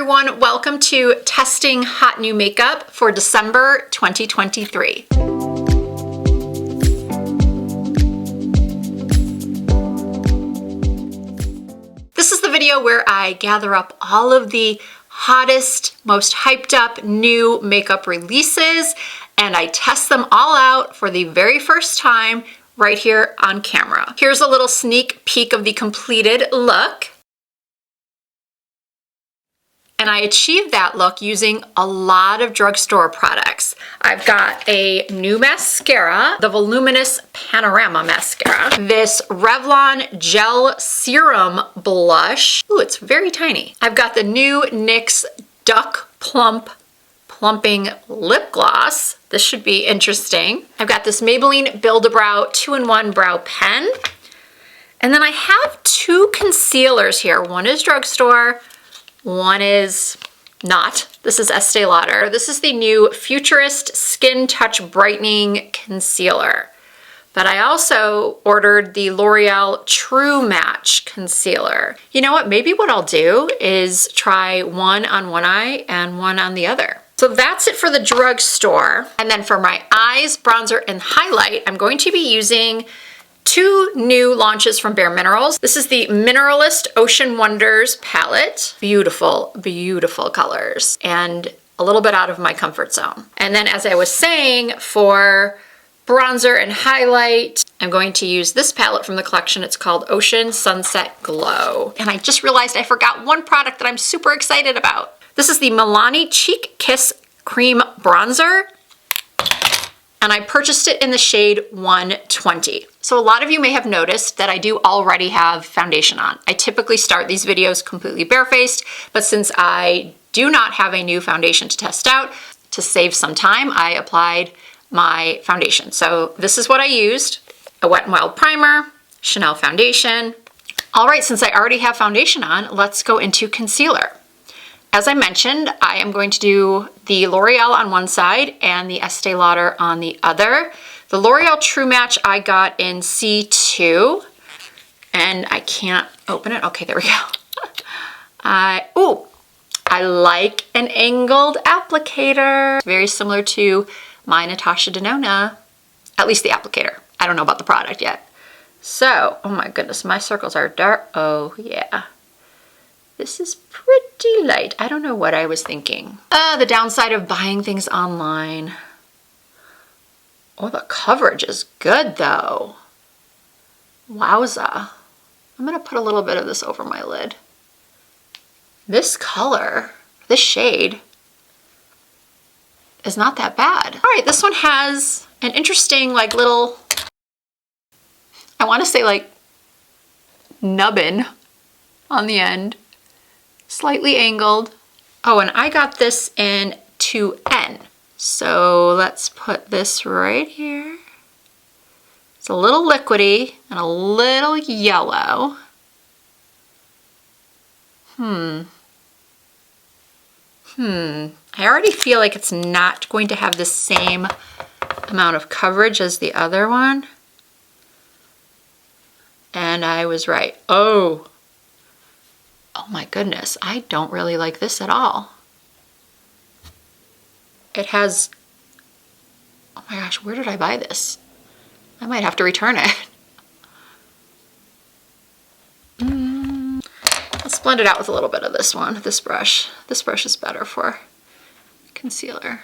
everyone, welcome to Testing Hot New Makeup for December 2023. This is the video where I gather up all of the hottest, most hyped up new makeup releases and I test them all out for the very first time right here on camera. Here's a little sneak peek of the completed look. And I achieved that look using a lot of drugstore products. I've got a new mascara, the Voluminous Panorama Mascara. This Revlon Gel Serum Blush. Ooh, it's very tiny. I've got the new NYX Duck Plump Plumping Lip Gloss. This should be interesting. I've got this Maybelline Build-A-Brow 2-in-1 Brow Pen. And then I have two concealers here. One is drugstore. One is not. This is Estée Lauder. This is the new Futurist Skin Touch Brightening Concealer. But I also ordered the L'Oreal True Match Concealer. You know what? Maybe what I'll do is try one on one eye and one on the other. So that's it for the drugstore. And then for my eyes, bronzer, and highlight, I'm going to be using two new launches from Bare Minerals. This is the Mineralist Ocean Wonders palette. Beautiful, beautiful colors and a little bit out of my comfort zone. And then as I was saying, for bronzer and highlight, I'm going to use this palette from the collection. It's called Ocean Sunset Glow. And I just realized I forgot one product that I'm super excited about. This is the Milani Cheek Kiss Cream Bronzer. And I purchased it in the shade 120. So a lot of you may have noticed that I do already have foundation on. I typically start these videos completely barefaced, but since I do not have a new foundation to test out, to save some time, I applied my foundation. So this is what I used: a Wet n Wild primer, Chanel foundation. All right, since I already have foundation on, let's go into concealer. As I mentioned, I am going to do the L'Oreal on one side and the Estee Lauder on the other. The L'Oreal True Match I got in C2, and I can't open it. Okay, there we go. I like an angled applicator. Very similar to my Natasha Denona, at least the applicator. I don't know about the product yet. So, oh my goodness, my circles are dark. Oh yeah. This is pretty light. I don't know what I was thinking. The downside of buying things online. Oh, the coverage is good though. Wowza. I'm gonna put a little bit of this over my lid. This color, this shade, is not that bad. All right, this one has an interesting like little, I wanna say like nubbin on the end. Slightly angled. Oh, and I got this in 2N. So let's put this right here. It's a little liquidy and a little yellow. I already feel like it's not going to have the same amount of coverage as the other one. And I was right. Oh my goodness, I don't really like this at all. It has, oh my gosh, where did I buy this? I might have to return it. Let's blend it out with a little bit of this one, this brush. This brush is better for concealer.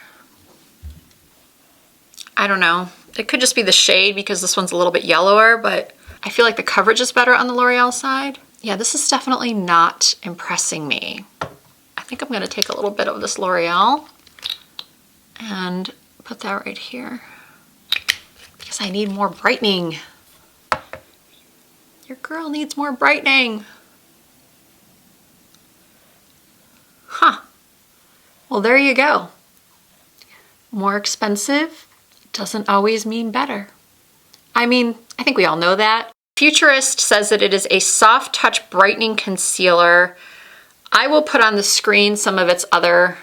I don't know. It could just be the shade because this one's a little bit yellower, but I feel like the coverage is better on the L'Oreal side. Yeah, this is definitely not impressing me. I think I'm gonna take a little bit of this L'Oreal and put that right here because I need more brightening. Your girl needs more brightening. Huh. Well, there you go. More expensive doesn't always mean better. I mean, I think we all know that. Futurist says that it is a soft touch brightening concealer. I will put on the screen some of its other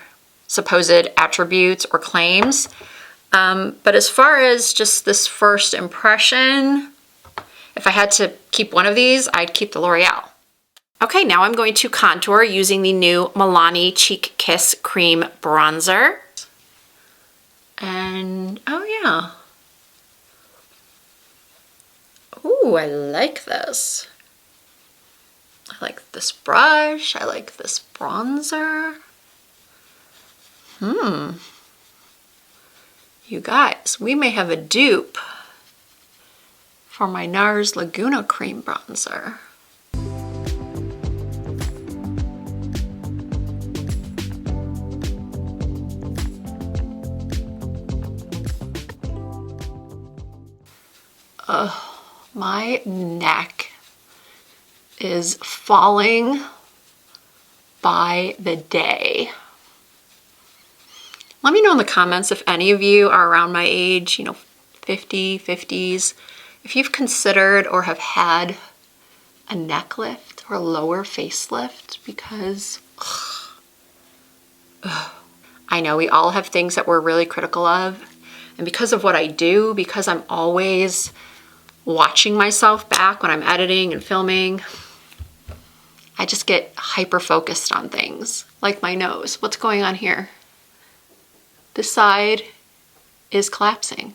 supposed attributes or claims. But as far as just this first impression, if I had to keep one of these, I'd keep the L'Oreal. Okay, now I'm going to contour using the new Milani Cheek Kiss Cream Bronzer. And, oh yeah. Ooh, I like this. I like this brush. I like this bronzer. You guys, we may have a dupe for my NARS Laguna Cream Bronzer. My neck is falling by the day. Let me know in the comments if any of you are around my age, you know, 50s, if you've considered or have had a neck lift or a lower facelift, because I know we all have things that we're really critical of. And because of what I do, because I'm always watching myself back when I'm editing and filming, I just get hyper focused on things like my nose. What's going on here? This side is collapsing.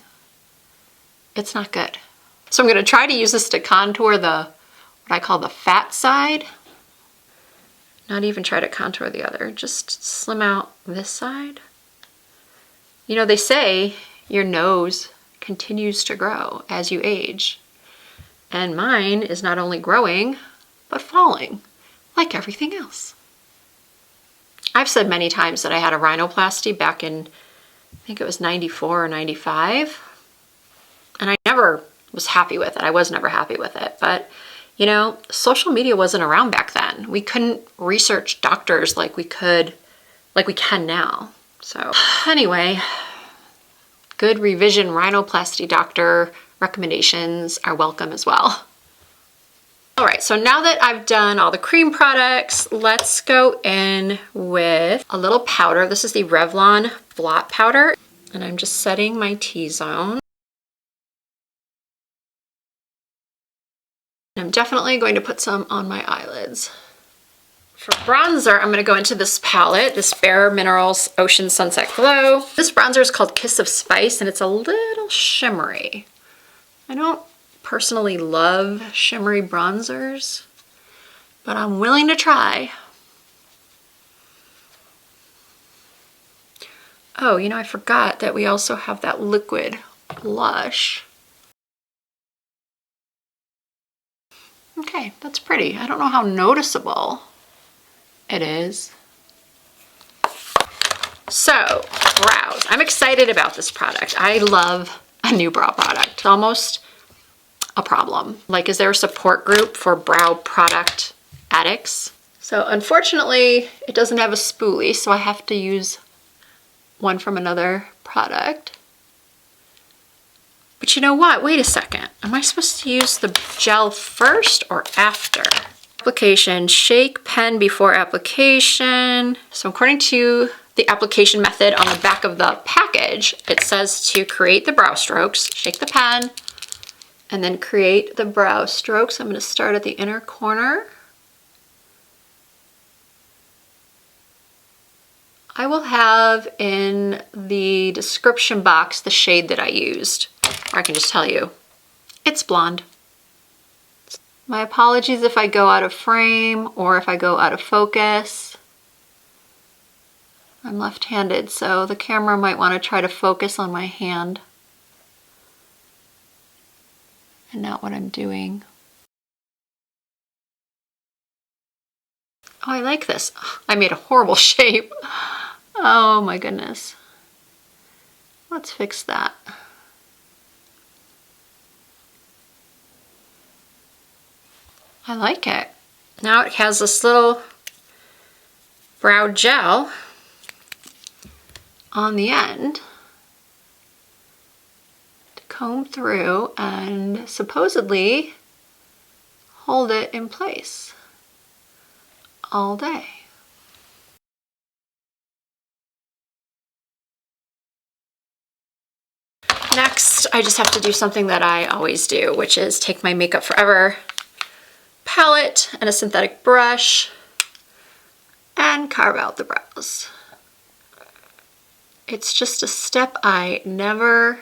It's not good. So I'm going to try to use this to contour what I call the fat side. Not even try to contour the other, just slim out this side. You know, they say your nose continues to grow as you age. And mine is not only growing, but falling, like everything else. I've said many times that I had a rhinoplasty back in, I think it was 94 or 95. And I never was happy with it. I was never happy with it. But, you know, social media wasn't around back then. We couldn't research doctors like we can now. So anyway, good revision rhinoplasty doctor recommendations are welcome as well. All right, so now that I've done all the cream products, let's go in with a little powder. This is the Revlon Blot Powder, and I'm just setting my T-zone. I'm definitely going to put some on my eyelids. For bronzer, I'm going to go into this palette, this Bare Minerals Ocean Sunset Glow. This bronzer is called Kiss of Spice, and it's a little shimmery. I don't personally love shimmery bronzers, but I'm willing to try. Oh, you know, I forgot that we also have that liquid blush. Okay, that's pretty. I don't know how noticeable it is. So, brows. I'm excited about this product. I love a new brow product. It's almost a problem. Like, is there a support group for brow product addicts? So unfortunately, it doesn't have a spoolie, so I have to use one from another product. But you know what? Wait a second. Am I supposed to use the gel first or after? Application, shake pen before application. So according to the application method on the back of the package, it says to create the brow strokes, shake the pen, and then create the brow strokes. I'm going to start at the inner corner. I will have in the description box the shade that I used. Or I can just tell you, it's blonde. My apologies if I go out of frame or if I go out of focus. I'm left-handed, so the camera might want to try to focus on my hand and not what I'm doing. Oh, I like this. I made a horrible shape. Oh my goodness. Let's fix that. I like it. Now it has this little brow gel on the end to comb through and supposedly hold it in place all day. Next, I just have to do something that I always do, which is take my Makeup Forever palette and a synthetic brush and carve out the brows. It's just a step I never,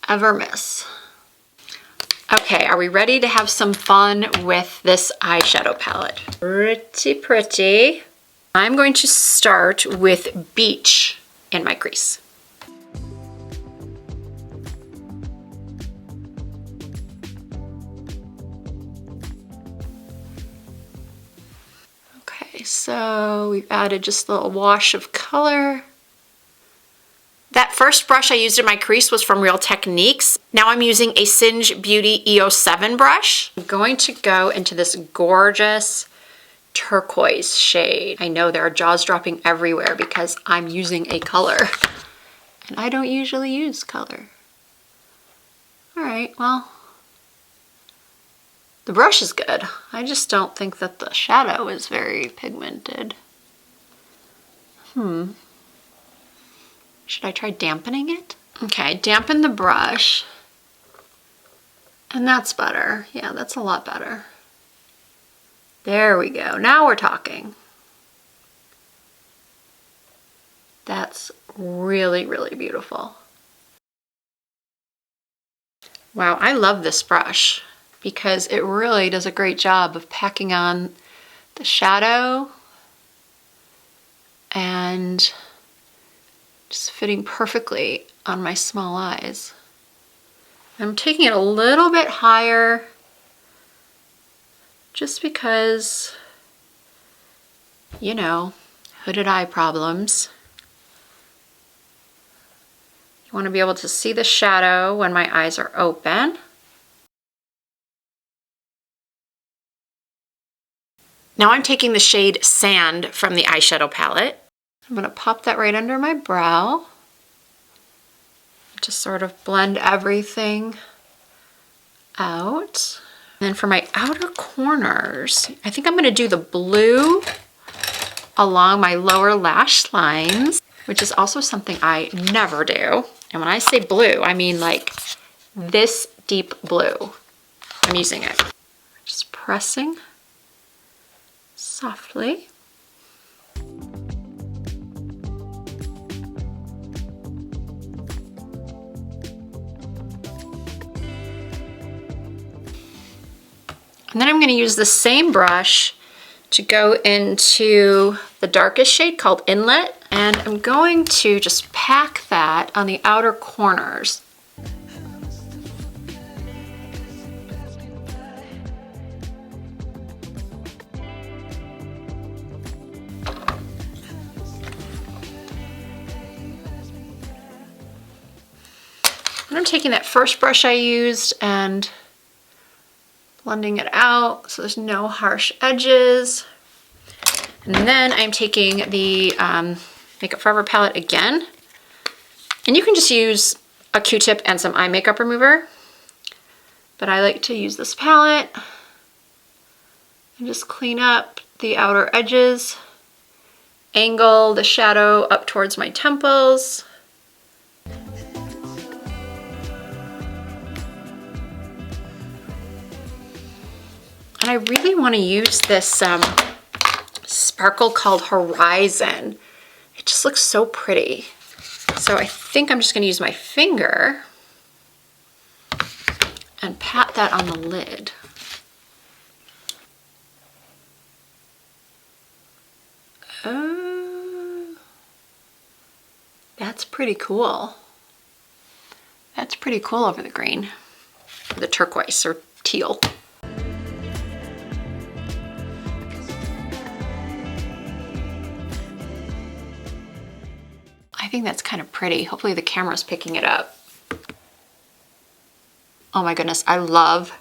ever miss. Okay, are we ready to have some fun with this eyeshadow palette? Pretty pretty. I'm going to start with Beach in my crease. Okay, so we've added just a little wash of color. That first brush I used in my crease was from Real Techniques. Now I'm using a Singe Beauty EO7 brush. I'm going to go into this gorgeous turquoise shade. I know there are jaws dropping everywhere because I'm using a color. And I don't usually use color. All right, well, the brush is good. I just don't think that the shadow is very pigmented. Should I try dampening it? Okay, dampen the brush. And that's better. Yeah, that's a lot better. There we go. Now we're talking. That's really, really beautiful. Wow, I love this brush because it really does a great job of packing on the shadow and just fitting perfectly on my small eyes. I'm taking it a little bit higher just because, you know, hooded eye problems. You want to be able to see the shadow when my eyes are open. Now I'm taking the shade Sand from the eyeshadow palette. I'm going to pop that right under my brow. Just sort of blend everything out. And then for my outer corners, I think I'm going to do the blue along my lower lash lines, which is also something I never do. And when I say blue, I mean like this deep blue. I'm using it. Just pressing softly. And then I'm going to use the same brush to go into the darkest shade called Inlet. And I'm going to just pack that on the outer corners. And I'm taking that first brush I used and blending it out so there's no harsh edges. And then I'm taking the Makeup Forever palette again. And you can just use a Q-tip and some eye makeup remover. But I like to use this palette and just clean up the outer edges, angle the shadow up towards my temples. And I really want to use this sparkle called Horizon. It just looks so pretty. So I think I'm just going to use my finger and pat that on the lid. Oh, that's pretty cool. That's pretty cool over the green, the turquoise or teal. I think that's kind of pretty. Hopefully the camera's picking it up. Oh my goodness, I love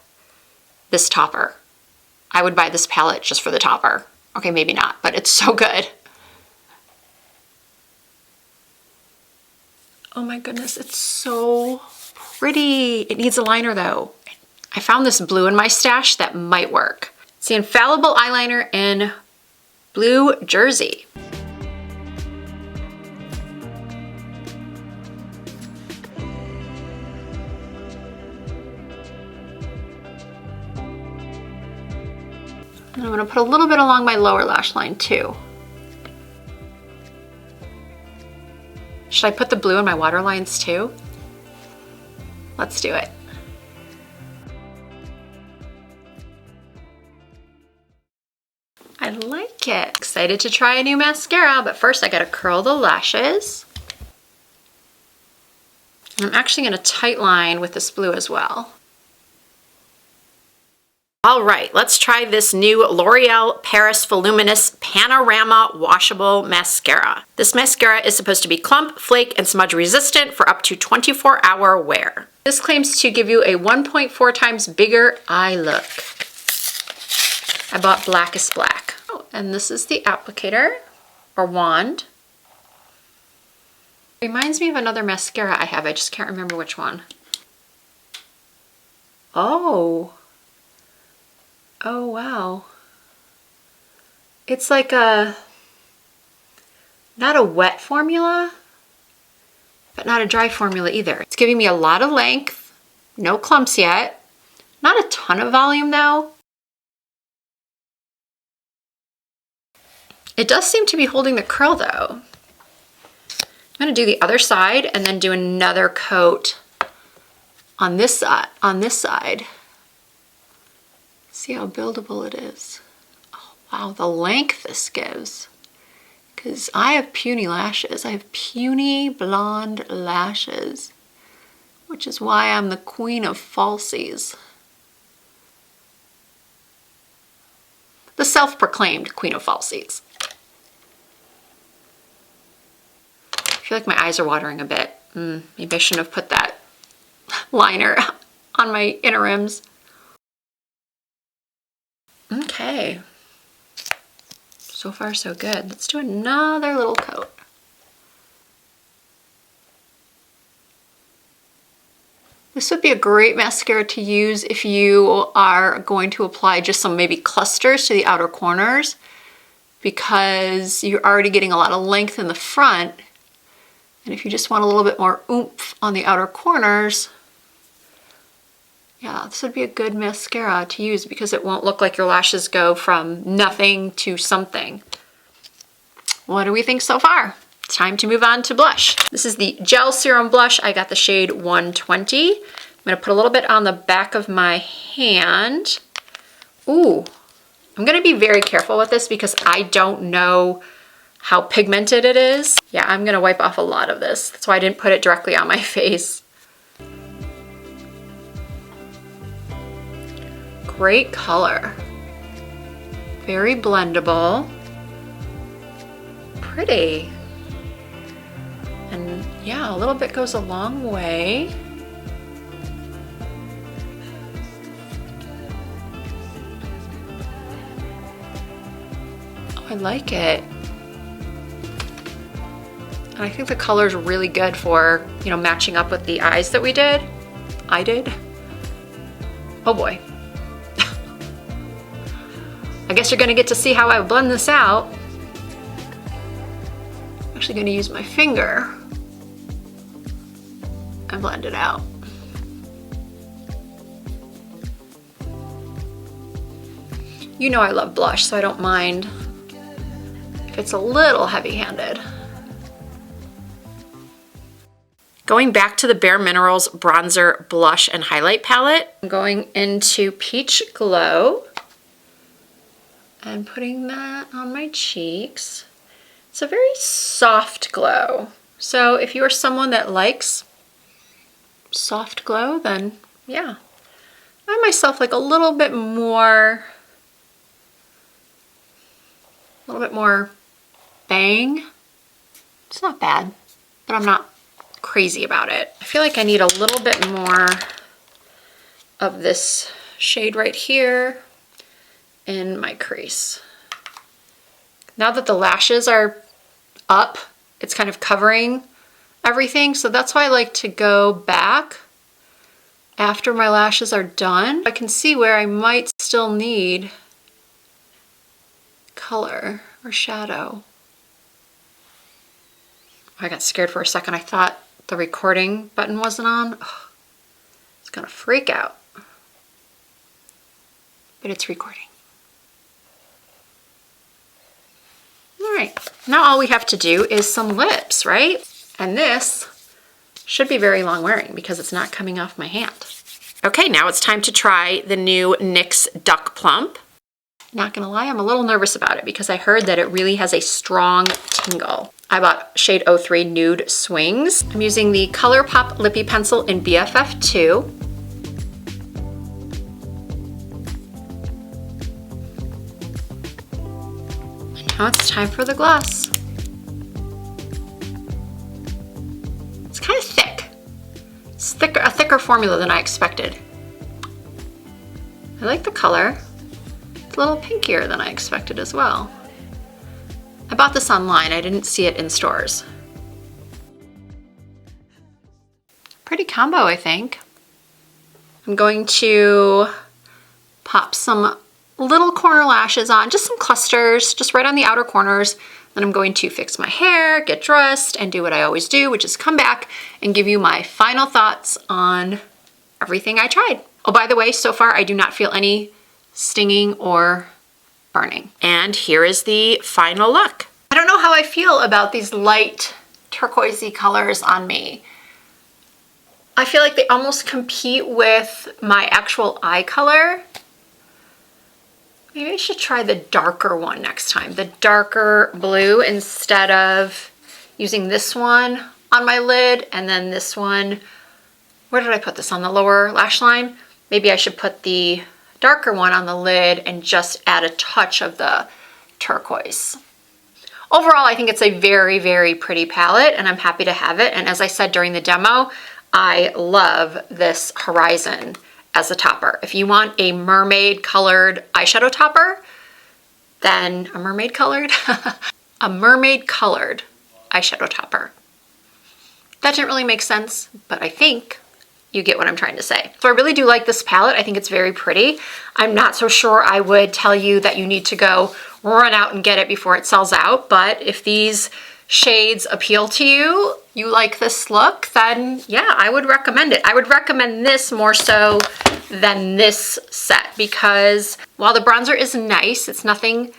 this topper. I would buy this palette just for the topper. Okay, maybe not, but it's so good. Oh my goodness, it's so pretty. It needs a liner though. I found this blue in my stash that might work. It's the Infallible eyeliner in Blue Jersey. I'm gonna put a little bit along my lower lash line too. Should I put the blue in my waterlines too? Let's do it. I like it. Excited to try a new mascara, but first I gotta curl the lashes. I'm actually gonna tightline with this blue as well. All right, let's try this new L'Oreal Paris Voluminous Panorama Washable Mascara. This mascara is supposed to be clump, flake, and smudge resistant for up to 24-hour wear. This claims to give you a 1.4 times bigger eye look. I bought Blackest Black. Oh, and this is the applicator, or wand. Reminds me of another mascara I have, I just can't remember which one. Oh wow. It's like not a wet formula, but not a dry formula either. It's giving me a lot of length, no clumps yet, not a ton of volume though. It does seem to be holding the curl though. I'm gonna do the other side and then do another coat on this side. See how buildable it is. Oh, wow, the length this gives. Because I have puny lashes. I have puny blonde lashes, which is why I'm the queen of falsies. The self-proclaimed queen of falsies. I feel like my eyes are watering a bit. Maybe I shouldn't have put that liner on my inner rims. Okay, so far so good. Let's do another little coat. This would be a great mascara to use if you are going to apply just some maybe clusters to the outer corners, because you're already getting a lot of length in the front. And if you just want a little bit more oomph on the outer corners, yeah, this would be a good mascara to use because it won't look like your lashes go from nothing to something. What do we think so far? It's time to move on to blush. This is the Gel Serum Blush. I got the shade 120. I'm gonna put a little bit on the back of my hand. Ooh, I'm gonna be very careful with this because I don't know how pigmented it is. Yeah, I'm gonna wipe off a lot of this. That's why I didn't put it directly on my face. Great color. Very blendable. Pretty. And yeah, a little bit goes a long way. Oh, I like it. And I think the color is really good for, you know, matching up with the eyes that we did. I did. Oh boy. I guess you're gonna get to see how I blend this out. I'm actually gonna use my finger and blend it out. You know I love blush, so I don't mind if it's a little heavy-handed. Going back to the Bare Minerals Bronzer Blush and Highlight Palette, I'm going into Peach Glow and putting that on my cheeks. It's a very soft glow. So if you are someone that likes soft glow, then yeah. I myself like a little bit more bang. It's not bad, but I'm not crazy about it. I feel like I need a little bit more of this shade right here in my crease. Now that the lashes are up, it's kind of covering everything, so that's why I like to go back after my lashes are done. I can see where I might still need color or shadow. I got scared for a second. I thought the recording button wasn't on. Oh, it's gonna freak out. But it's recording. All right, now all we have to do is some lips, right? And this should be very long wearing because it's not coming off my hand. Okay, now it's time to try the new NYX Duck Plump. Not gonna lie, I'm a little nervous about it because I heard that it really has a strong tingle. I bought shade 03 Nude Swings. I'm using the ColourPop Lippy Pencil in BFF2. And now it's time for the gloss. It's kind of thick. It's a thicker formula than I expected. I like the color. It's a little pinkier than I expected as well. I bought this online, I didn't see it in stores. Pretty combo, I think. I'm going to pop some little corner lashes on, just some clusters, just right on the outer corners. Then I'm going to fix my hair, get dressed, and do what I always do, which is come back and give you my final thoughts on everything I tried. Oh, by the way, so far I do not feel any stinging or burning. And here is the final look. I don't know how I feel about these light turquoisey colors on me. I feel like they almost compete with my actual eye color. Maybe I should try the darker one next time, the darker blue, instead of using this one on my lid and then this one. Where did I put this? On the lower lash line? Maybe I should put the darker one on the lid and just add a touch of the turquoise. Overall, I think it's a very, very pretty palette and I'm happy to have it. And as I said during the demo, I love this Horizon as a topper. If you want a mermaid colored eyeshadow topper, then a mermaid colored eyeshadow topper. That didn't really make sense, but I think you get what I'm trying to say. So I really do like this palette. I think it's very pretty. I'm not so sure I would tell you that you need to go run out and get it before it sells out, but if these shades appeal to you, you like this look, then yeah, I would recommend it. I would recommend this more so than this set because while the bronzer is nice, it's nothing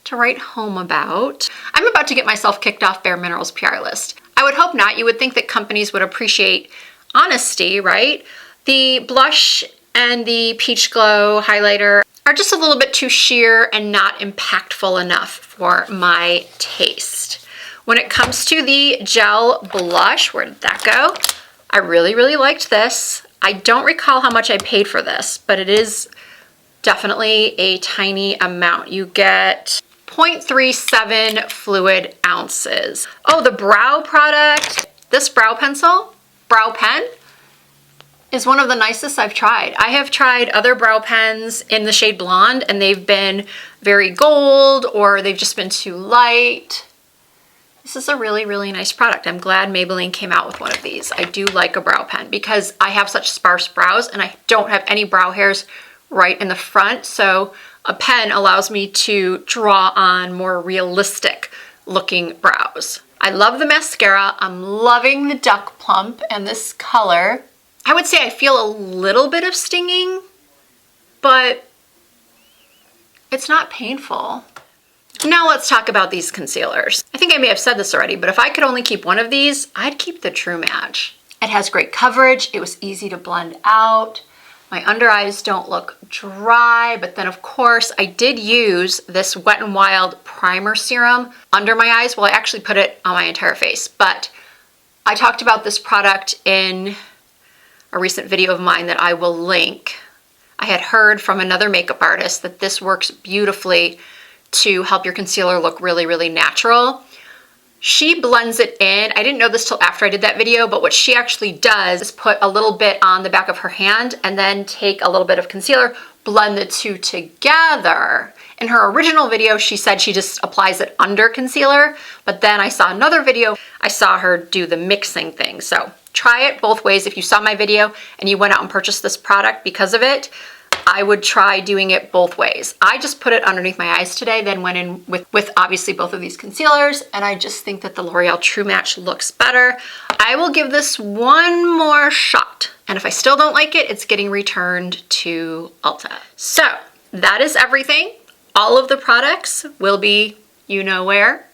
to write home about. I'm about to get myself kicked off Bare Minerals PR list. I would hope not. You would think that companies would appreciate honesty, right? The blush and the Peach Glow highlighter are just a little bit too sheer and not impactful enough for my taste. When it comes to the gel blush, where did that go? I really, really liked this. I don't recall how much I paid for this, but it is definitely a tiny amount. You get 0.37 fluid ounces. Oh, the brow product, this brow pen is one of the nicest I've tried. I have tried other brow pens in the shade Blonde and they've been very gold or they've just been too light. This is a really, really nice product. I'm glad Maybelline came out with one of these. I do like a brow pen because I have such sparse brows and I don't have any brow hairs right in the front. So a pen allows me to draw on more realistic looking brows. I love the mascara. I'm loving the Duck Plump and this color. I would say I feel a little bit of stinging, but it's not painful. Now let's talk about these concealers. I think I may have said this already, but if I could only keep one of these, I'd keep the True Match. It has great coverage. It was easy to blend out. My under eyes don't look dry, but then of course I did use this Wet n Wild primer serum under my eyes. Well, I actually put it on my entire face, but I talked about this product in a recent video of mine that I will link. I had heard from another makeup artist that this works beautifully to help your concealer look really, really natural. She blends it in. I didn't know this till after I did that video, but what she actually does is put a little bit on the back of her hand and then take a little bit of concealer, blend the two together. In her original video, she said she just applies it under concealer, but then I saw another video, I saw her do the mixing thing. So try it both ways. If you saw my video and you went out and purchased this product because of it, I would try doing it both ways. I just put it underneath my eyes today, then went in with obviously both of these concealers, and I just think that the L'Oreal True Match looks better. I will give this one more shot, and if I still don't like it, it's getting returned to Ulta. So that is everything. All of the products will be you know where.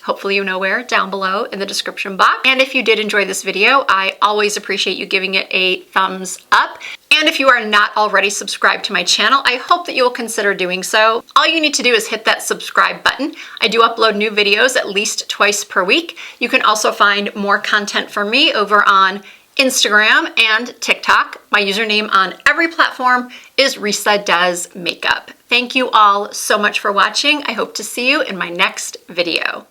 Hopefully you know where, down below in the description box. And if you did enjoy this video, I always appreciate you giving it a thumbs up. And if you are not already subscribed to my channel, I hope that you will consider doing so. All you need to do is hit that subscribe button. I do upload new videos at least twice per week. You can also find more content from me over on Instagram and TikTok. My username on every platform is Risa Does Makeup. Thank you all so much for watching. I hope to see you in my next video.